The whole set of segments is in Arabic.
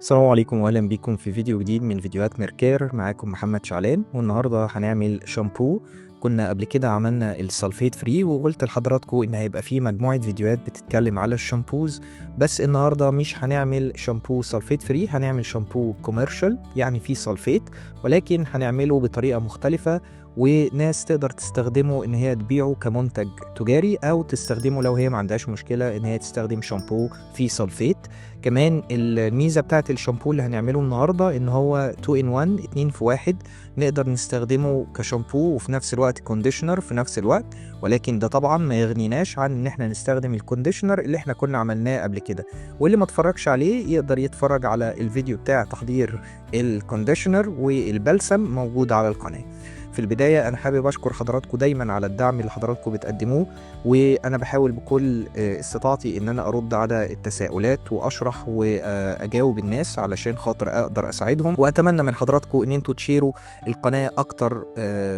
السلام عليكم واهلا بيكم في فيديو جديد من فيديوهات ميركير. معاكم محمد شعلان، والنهارده هنعمل شامبو. كنا قبل كده عملنا السلفيت فري وقلت لحضراتكم ان هيبقى فيه مجموعه فيديوهات بتتكلم على الشامبوز، بس النهارده مش هنعمل شامبو سلفيت فري، هنعمل شامبو كوميرشال يعني فيه سلفيت، ولكن هنعمله بطريقه مختلفه وناس تقدر تستخدمه ان هي تبيعه كمنتج تجاري، او تستخدمه لو هي ما عندهاش مشكله ان هي تستخدم شامبو فيه سلفيت. كمان الميزه بتاعت الشامبو اللي هنعمله النهارده ان هو 2 in 1 2 في 1، نقدر نستخدمه كشامبو وفي نفس الوقت كونديشنر في نفس الوقت، ولكن ده طبعا ما يغنيناش عن ان احنا نستخدم الكونديشنر اللي احنا كنا عملناه قبل كده. واللي ما اتفرجش عليه يقدر يتفرج على الفيديو بتاع تحضير الكونديشنر والبلسم موجود على القناه. في البداية أنا حابب أشكر حضراتكم دايما على الدعم اللي حضراتكم بتقدموه، وأنا بحاول بكل استطاعتي إن أنا أرد على التساؤلات وأشرح وأجاوب الناس علشان خاطر أقدر أساعدهم، وأتمنى من حضراتكم إن أنتوا تشيروا القناة أكتر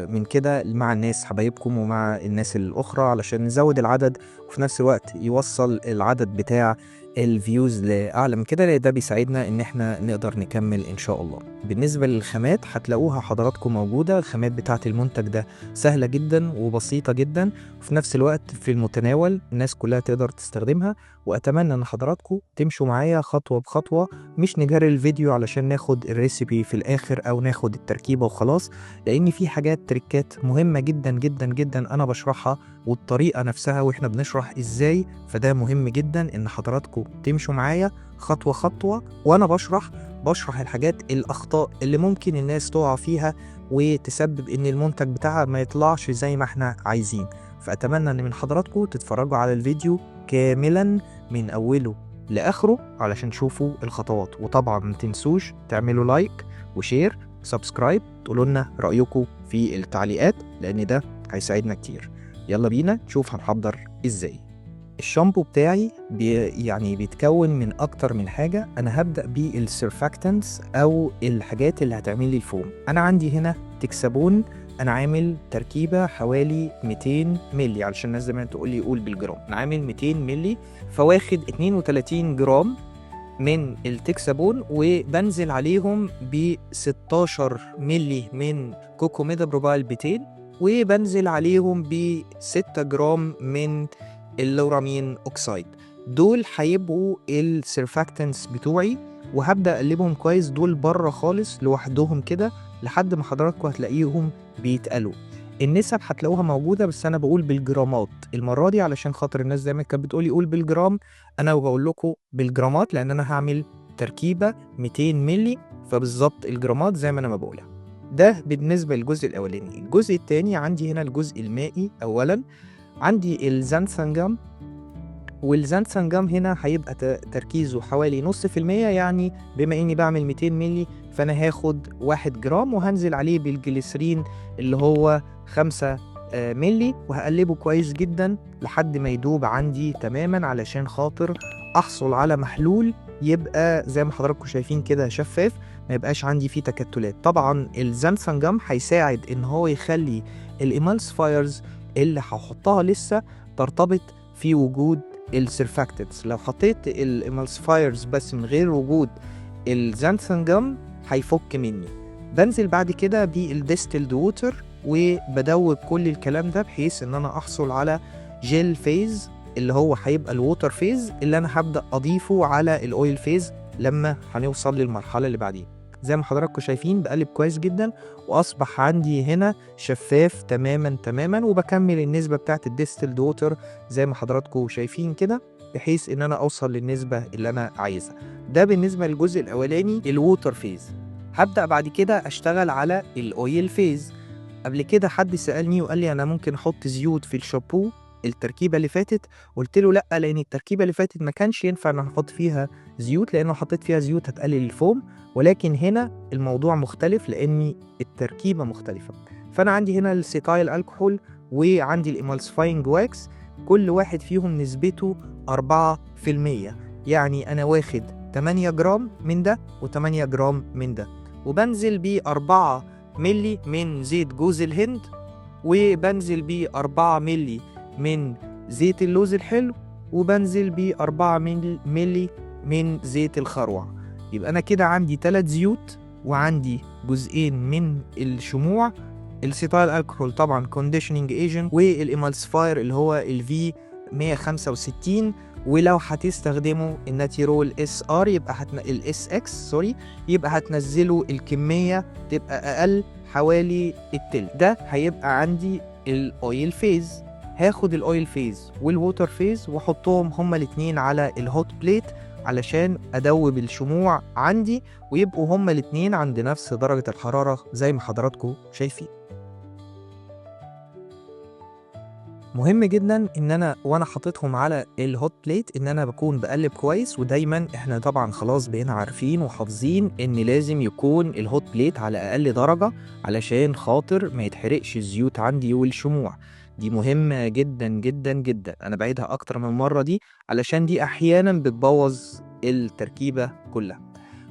من كده مع الناس حبايبكم ومع الناس الأخرى علشان نزود العدد، وفي نفس الوقت يوصل العدد بتاع الفيوز لأعلى من كده، لأن ده بيساعدنا إن احنا نقدر نكمل إن شاء الله. بالنسبة للخامات هتلاقوها حضراتكم موجودة، الخامات بتاعة المنتج ده سهلة جدا وبسيطة جدا، وفي نفس الوقت في المتناول الناس كلها تقدر تستخدمها. وأتمنى إن حضراتكم تمشوا معايا خطوة بخطوة، مش نجري الفيديو علشان ناخد الريسيبي في الآخر أو ناخد التركيبة وخلاص، لأن في حاجات تريكات مهمة جدا جدا جدا أنا بشرحها، والطريقة نفسها وإحنا بنشرح إزاي، فده مهم جدا إن حضراتكم تمشوا معايا خطوة خطوة وأنا بشرح الحاجات الأخطاء اللي ممكن الناس تقع فيها وتسبب إن المنتج بتاعها ما يطلعش زي ما احنا عايزين. فأتمنى إن من حضراتكم تتفرجوا على الفيديو كاملا من أوله لآخره علشان تشوفوا الخطوات، وطبعا ما تنسوش تعملوا لايك وشير وسبسكرايب، تقولوا لنا رأيكم في التعليقات لأن ده هيساعدنا كتير. يلا بينا نشوف هنحضر إزاي. الشامبو بتاعي يعني بيتكون من اكتر من حاجة. انا هبدأ بالسيرفاكتنتس او الحاجات اللي هتعمل لي الفوم. انا عندي هنا تكسبون، انا عامل تركيبة حوالي 200 ملي علشان الناس زمان تقول لي قول بالجرام، انا عامل 200 ملي، فواخد 32 جرام من التكسبون وبنزل عليهم ب 16 ملي من كوكوميدا بروبايل 200، وبنزل عليهم ب 6 جرام من اللورامين اوكسايد. دول هيبقوا السيرفاكتنس بتوعي، وهبدأ اقلبهم كويس دول بره خالص لوحدهم كده لحد ما حضراتكم هتلاقيهم بيتقلوا. النسب هتلاقوها موجودة بس أنا بقول بالجرامات المرة دي علشان خاطر الناس دايما كانت بتقولي قول بالجرام، أنا بقول لكم بالجرامات لأن أنا هعمل تركيبة 200 ملي، فبالظبط الجرامات زي ما أنا ما بقولها. ده بالنسبة للجزء الأولاني. الجزء التاني عندي هنا الجزء المائي. أولا عندي الزنسنجم، والزنسنجم هنا هيبقى تركيزه حوالي نص في المية، يعني بما اني بعمل 200 ملي فانا هاخد 1 جرام وهنزل عليه بالجليسرين اللي هو 5 ملي، وهقلبه كويس جدا لحد ما يدوب عندي تماما علشان خاطر احصل على محلول يبقى زي ما حضراتكم شايفين كده شفاف، ما يبقاش عندي فيه تكتلات. طبعا الزنسنجم هيساعد ان هو يخلي الإيمالسفايرز اللي هحطها لسه ترتبط في وجود السيرفاكتنتس. لو حطيت الإيمالسفايرز بس من غير وجود الزنسنجم هيفك مني. بنزل بعد كده بالديستلد ووتر وبدوب كل الكلام ده بحيث ان انا احصل على جيل فيز اللي هو هيبقى الووتر فيز اللي انا هبدأ اضيفه على الاويل فيز لما هنوصل للمرحلة اللي بعدين. زي ما حضراتكم شايفين بقلب كويس جدا واصبح عندي هنا شفاف تماما تماما، وبكمل النسبة بتاعت الديستلد ووتر زي ما حضراتكم شايفين كده بحيث ان انا اوصل للنسبة اللي انا عايزها. ده بالنسبة للجزء الاولاني الووتر فيز. هبدأ بعد كده اشتغل على الاويل فيز. قبل كده حد سألني وقال لي انا ممكن احط زيوت في الشامبو التركيبة اللي فاتت، قلت له لا، لان التركيبة اللي فاتت ما كانش ينفع ان احط فيها زيوت لانه حطيت فيها زيوت هتقلل الفوم، ولكن هنا الموضوع مختلف لان التركيبة مختلفة. فانا عندي هنا السيتايل الكحول وعندي الإيمالسفاينج واكس، كل واحد فيهم نسبته 4%، يعني انا واخد 8 جرام من ده و8 جرام من ده، وبنزل ب 4 ملي من زيت جوز الهند، وبنزل ب 4 ملي من زيت اللوز الحلو، وبنزل ب 4 ملي من زيت الخروع. يبقى انا كده عندي 3 زيوت وعندي جزئين من الشموع، السيتايل الكحول طبعا كونديشننج ايجنت، والإيمالسيفاير اللي هو الفي 165. ولو هتستخدموا الناتيرول اس ار يبقى الاس اكس سوري، يبقى هتنزلوا الكميه تبقى اقل حوالي التلت. ده هيبقى عندي الاويل فيز. هاخد الاويل فيز والووتر فيز واحطهم هما الاتنين على الهوت بليت علشان ادوب الشموع عندي، ويبقوا هما الاتنين عند نفس درجه الحراره زي ما حضراتكم شايفين. مهم جدا ان انا وانا حاططهم على الهوت بليت ان انا بكون بقلب كويس، ودايما احنا طبعا خلاص بقينا عارفين وحافظين ان لازم يكون الهوت بليت على اقل درجة علشان خاطر ما يتحرقش الزيوت عندي والشموع. دي مهمة جدا جدا جدا، انا بعيدها اكتر من مرة دي علشان دي احيانا بتبوظ التركيبة كلها.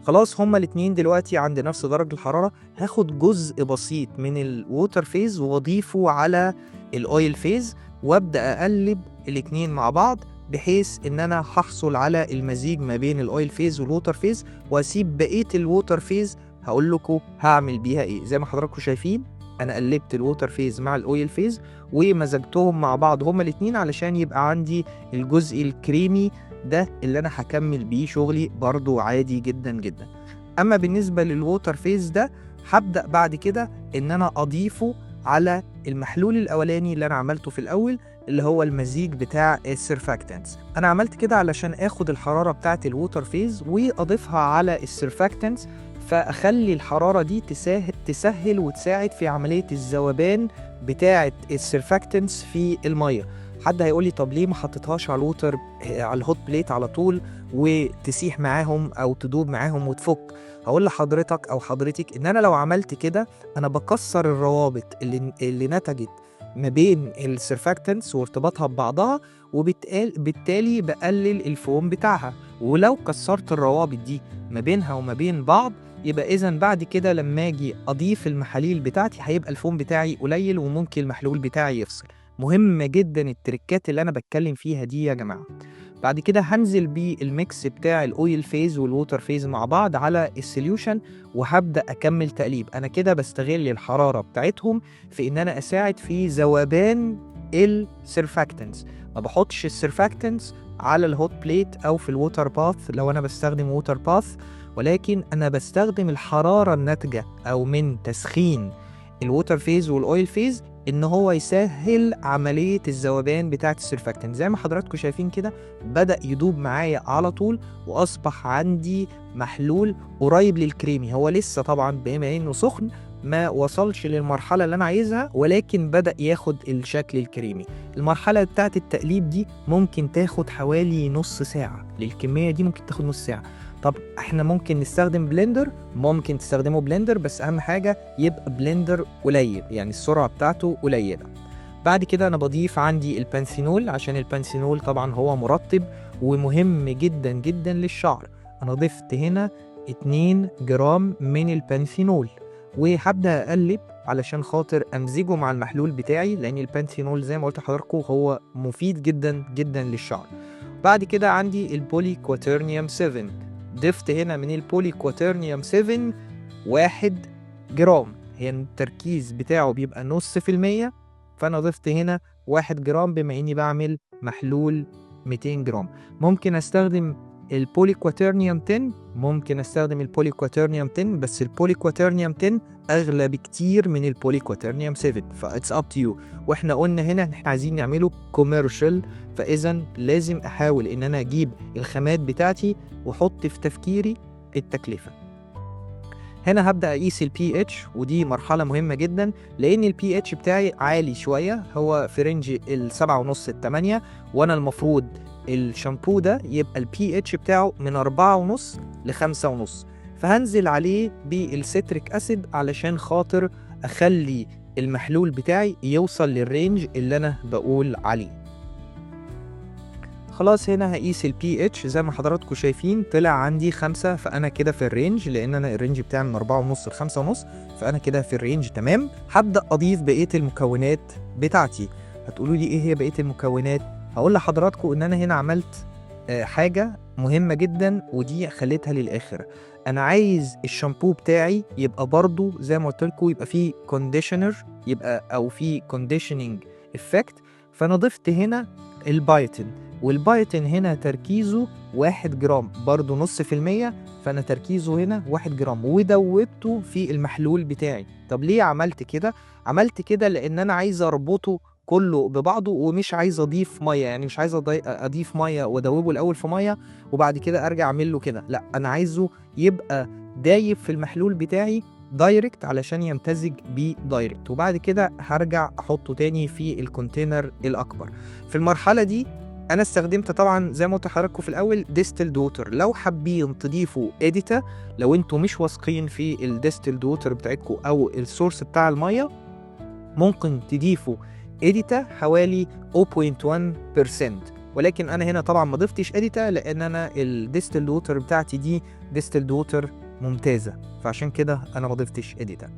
خلاص هما الاتنين دلوقتي عند نفس درجة الحرارة. هاخد جزء بسيط من الووتر فيز واضيفه على الاويل فيز وابدا اقلب الاتنين مع بعض، بحيث ان انا هحصل على المزيج ما بين الاويل فيز والووتر فيز، واسيب بقيه الووتر فيز هقول لكم هعمل بيها ايه. زي ما حضراتكم شايفين انا قلبت الووتر فيز مع الاويل فيز ومزجتهم مع بعض هما الاتنين علشان يبقى عندي الجزء الكريمي ده اللي انا هكمل بيه شغلي برضو عادي جدا جدا. اما بالنسبه للووتر فيز ده هبدا بعد كده ان انا اضيفه على المحلول الاولاني اللي انا عملته في الاول اللي هو المزيج بتاع السيرفاكتنتس. انا عملت كده علشان اخد الحراره بتاعه الووتر فيز واضيفها على السيرفاكتنتس، فاخلي الحراره دي تسهل وتساعد في عمليه الذوبان بتاعه السيرفاكتنتس في الميه. حد هيقول لي طب ليه ما حطيتهاش على الووتر على الهوت بليت على طول وتسيح معاهم او تدوب معاهم وتفك؟ هقول لحضرتك او حضرتك ان انا لو عملت كده انا بكسر الروابط اللي نتجت ما بين السيرفاكتنتس وارتباطها ببعضها، وبالتالي بقلل الفوم بتاعها. ولو كسرت الروابط دي ما بينها وما بين بعض يبقى اذا بعد كده لما اجي اضيف المحاليل بتاعتي هيبقى الفوم بتاعي قليل وممكن المحلول بتاعي يفصل. مهم جدا التركات اللي انا بتكلم فيها دي يا جماعه. بعد كده هنزل بالميكس بتاع الاويل فيز والووتر فيز مع بعض على السوليوشن وهبدا اكمل تقليب. انا كده بستغل الحراره بتاعتهم في ان انا اساعد في ذوبان السيرفاكتنتس. ما بحطش السيرفاكتنتس على الهوت بليت او في الووتر باث لو انا بستخدم ووتر باث، ولكن انا بستخدم الحراره الناتجه او من تسخين الووتر فيز والاويل فيز ان هو يسهل عمليه الذوبان بتاعه السيرفاكتنت. زي ما حضراتكم شايفين كده بدا يدوب معايا على طول واصبح عندي محلول قريب للكريمي. هو لسه طبعا بما انه سخن ما وصلش للمرحله اللي انا عايزها، ولكن بدا ياخد الشكل الكريمي. المرحله بتاعه التقليب دي ممكن تاخد حوالي نص ساعه، للكميه دي ممكن تاخد نص ساعه. طب احنا ممكن نستخدم بلندر، ممكن تستخدموا بلندر بس اهم حاجه يبقى بلندر قليل، يعني السرعه بتاعته قليله. بعد كده انا بضيف عندي البانسينول عشان البانسينول طبعا هو مرطب ومهم جدا جدا للشعر. انا ضفت هنا 2 جرام من البانسينول وهبدا اقلب علشان خاطر امزجه مع المحلول بتاعي، لان البانسينول زي ما قلت لحضراتكم هو مفيد جدا جدا للشعر. بعد كده عندي البولي كواترنيوم 7، ضفت هنا من البولي كواترنيوم 7 1 جرام، هي التركيز بتاعه بيبقى نص في المية، فأنا ضفت هنا 1 جرام بما إني بعمل محلول 200 جرام. ممكن أستخدم البولي كواترنيوم 10، ممكن أستخدم البولي كواترنيوم 10، بس البولي كواترنيوم 10 أغلى بكتير من البولي كواترنيوم 7، فإتس أب تو يو. وإحنا قلنا هنا إحنا عايزين نعمله كوميرشال، فإذا لازم أحاول إن أنا أجيب الخامات بتاعتي وأحط في تفكيري التكلفة. هنا هبدأ أقيس البي اتش، ودي مرحلة مهمة جدا لأن البي اتش بتاعي عالي شوية، هو في رينج 7.5 ل8، وأنا المفروض الشامبو ده يبقى البي اتش بتاعه من 4.5 ل5.5، فهنزل عليه بالسيتريك أسيد علشان خاطر أخلي المحلول بتاعي يوصل للرينج اللي أنا بقول عليه. خلاص هنا هقيس البي اتش زي ما حضراتكم شايفين طلع عندي 5، فانا كده في الرينج، لان انا الرينج بتاعي من 4.5 ل 5.5، فانا كده في الرينج تمام. هبدا اضيف بقيه المكونات بتاعتي. هتقولوا لي ايه هي بقيه المكونات؟ هقول لحضراتكم ان انا هنا عملت حاجة مهمة جدا ودي خليتها للآخر. أنا عايز الشامبو بتاعي يبقى برضو زي ما قلت لكم يبقى فيه كونديشنر، يبقى أو فيه كونديشننج إفكت. فأنا ضفت هنا البايتين، والبايتين هنا تركيزه 1 جرام برضو نص في المية، فأنا تركيزه هنا 1 جرام ودوبته في المحلول بتاعي. طب ليه عملت كده؟ عملت كده لأن أنا عايز أربطه كله ببعضه ومش عايز أضيف مية، يعني مش عايز أضيف مية وأدوبه الأول في مية وبعد كده أرجع أعمل له كده، لأ أنا عايزه يبقى دايب في المحلول بتاعي دايركت علشان يمتزج بيه دايركت، وبعد كده هرجع أحطه تاني في الكونتينر الأكبر. في المرحلة دي انا استخدمت طبعا زي ما قلت لحضراتكم في الاول ديستيلد ووتر. لو حابين تضيفوا اديتا، لو انتوا مش واثقين في الديستيلد ووتر بتاعتكم او السورس بتاع الميه، ممكن تضيفوا اديتا حوالي 0.1%، ولكن انا هنا طبعا ما ضفتش اديتا لان انا الديستيلد ووتر بتاعتي دي ديستيلد ووتر ممتازه، فعشان كده انا ما ضفتش اديتا.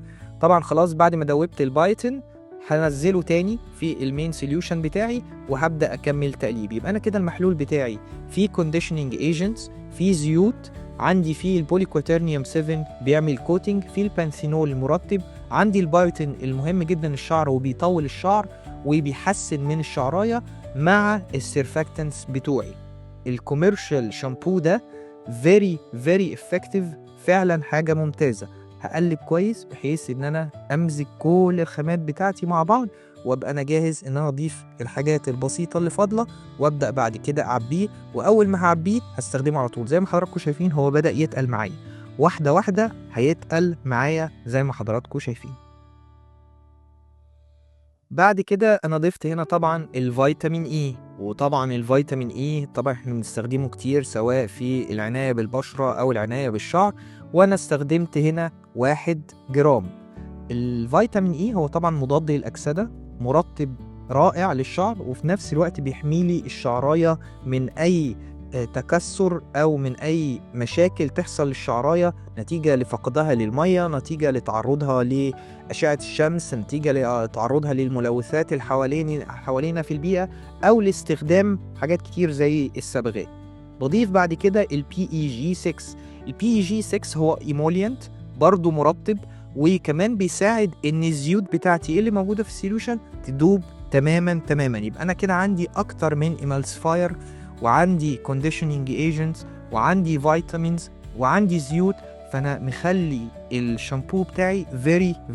طبعا خلاص بعد ما دوبت البايتن هنزله تاني في المين سوليوشن بتاعي وهبدا اكمل تقليب. يبقى انا كده المحلول بتاعي فيه كونديشننج ايجنتس، فيه زيوت، عندي فيه البوليكوترنيوم 7 بيعمل كوتنج، فيه البانثينول المرطب، عندي البايوتين المهم جدا الشعر وبيطول الشعر وبيحسن من الشعرايه، مع السيرفاكتنس بتوعي. الكوميرشال شامبو ده very effective، فعلا حاجه ممتازه. هقلب كويس بحيث ان انا امزج كل الخامات بتاعتي مع بعض وابقى انا جاهز ان انا اضيف الحاجات البسيطه اللي فاضله وابدا بعد كده اعبيه. واول ما هعبيه هستخدمه على طول. زي ما حضراتكم شايفين هو بدا يتقل معايا واحده واحده، هيتقل معايا زي ما حضراتكم شايفين. بعد كده انا ضفت هنا طبعا الفيتامين اي، وطبعا الفيتامين اي طبعا احنا بنستخدمه كتير سواء في العناية بالبشرة او العناية بالشعر، وانا استخدمت هنا 1 جرام. الفيتامين اي هو طبعا مضاد للاكسدة، مرطب رائع للشعر، وفي نفس الوقت بيحميلي الشعراية من اي تكسر او من اي مشاكل تحصل للشعرايه نتيجه لفقدها للميه، نتيجه لتعرضها لاشعه الشمس، نتيجه لتعرضها للملوثات حوالينا في البيئه، او لاستخدام حاجات كتير زي الصبغات. بضيف بعد كده البي اي جي 6. البي اي جي 6 هو ايمولينت برضو مرطب، وكمان بيساعد ان الزيوت بتاعتي اللي موجوده في السوليوشن تدوب تماما. يبقى انا كده عندي اكتر من ايمالسفاير، وعندي كونديشننج ايجنتس، وعندي فيتامينز، وعندي زيوت، فانا مخلي الشامبو بتاعي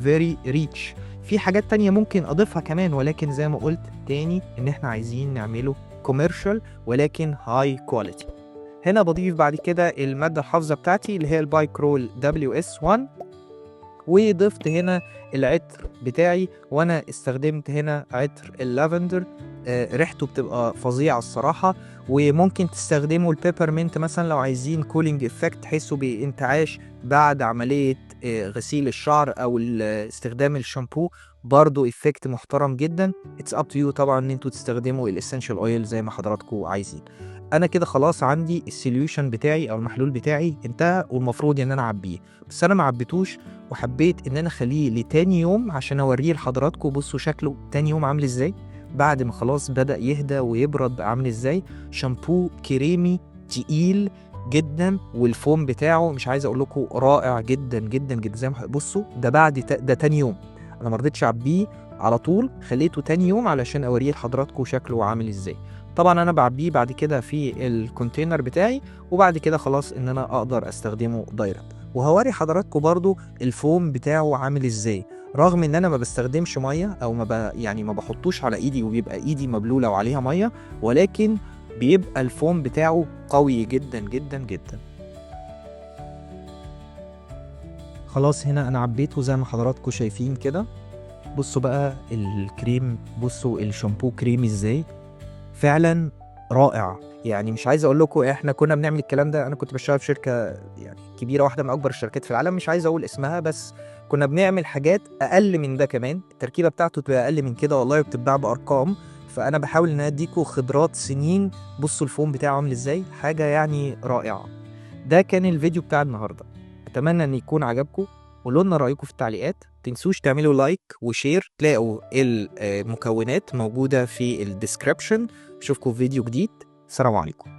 very ريتش. في حاجات تانية ممكن اضيفها كمان، ولكن زي ما قلت تاني ان احنا عايزين نعمله كوميرشال ولكن هاي كواليتي. هنا بضيف بعد كده المادة الحافظة بتاعتي اللي هي البايكرول WS1، وضفت هنا العطر بتاعي، وانا استخدمت هنا عطر اللافندر. ريحته بتبقى فظيعه الصراحه، وممكن تستخدموا البيبرمنت مثلا لو عايزين كولينج افكت تحسوا بانتعاش بعد عمليه غسيل الشعر او استخدام الشامبو، برضو افكت محترم جدا. اتس اب تو يو طبعا ان انتوا تستخدموا الاسنشال اويل زي ما حضراتكم عايزين. انا كده خلاص عندي السوليوشن بتاعي او المحلول بتاعي انتهى، والمفروض ان انا اعبيه، بس انا ما عبيتوش وحبيت ان انا اخليه لتاني يوم عشان اوريه لحضراتكم. بصوا شكله تاني يوم عامل ازاي بعد ما خلاص بدأ يهدى ويبرد بقى عامل ازاي. شامبو كريمي تقيل جدا، والفوم بتاعه مش عايز اقول لكم رائع جدا زي ما بصوا ده بعد ده تاني يوم. انا ما رضيتش اعبيه على طول، خليته تاني يوم علشان اوريه لحضراتكم شكله عامل ازاي. طبعا انا بعبيه بعد كده في الكونتينر بتاعي، وبعد كده خلاص ان انا اقدر استخدمه دايركت. وهوري حضراتكم برضو الفوم بتاعه عامل ازاي، رغم ان انا ما بستخدمش ميه او يعني ما بحطوش على ايدي وبيبقى ايدي مبلوله وعليها ميه، ولكن بيبقى الفوم بتاعه قوي جدا. خلاص هنا انا عبيته زي ما حضراتكم شايفين كده. بصوا بقى الكريم، بصوا الشامبو كريمي ازاي، فعلا رائع. يعني مش عايز اقول لكم احنا كنا بنعمل الكلام ده، انا كنت بشتغل في شركه يعني كبيره، واحده من اكبر الشركات في العالم، مش عايز اقول اسمها، بس كنا بنعمل حاجات اقل من ده كمان، التركيبه بتاعته تبقى اقل من كده والله، وبتتباع بارقام. فانا بحاول ان اديكم خبرات سنين. بصوا الفوم بتاعه عامل ازاي، حاجه يعني رائعه. ده كان الفيديو بتاع النهارده، اتمنى ان يكون عجبكم. قولوا لنا رايكم في التعليقات، تنسوش تعملوا لايك وشير، تلاقوا المكونات موجوده في الديسكريبشن. اشوفكم في فيديو جديد، سلام عليكم.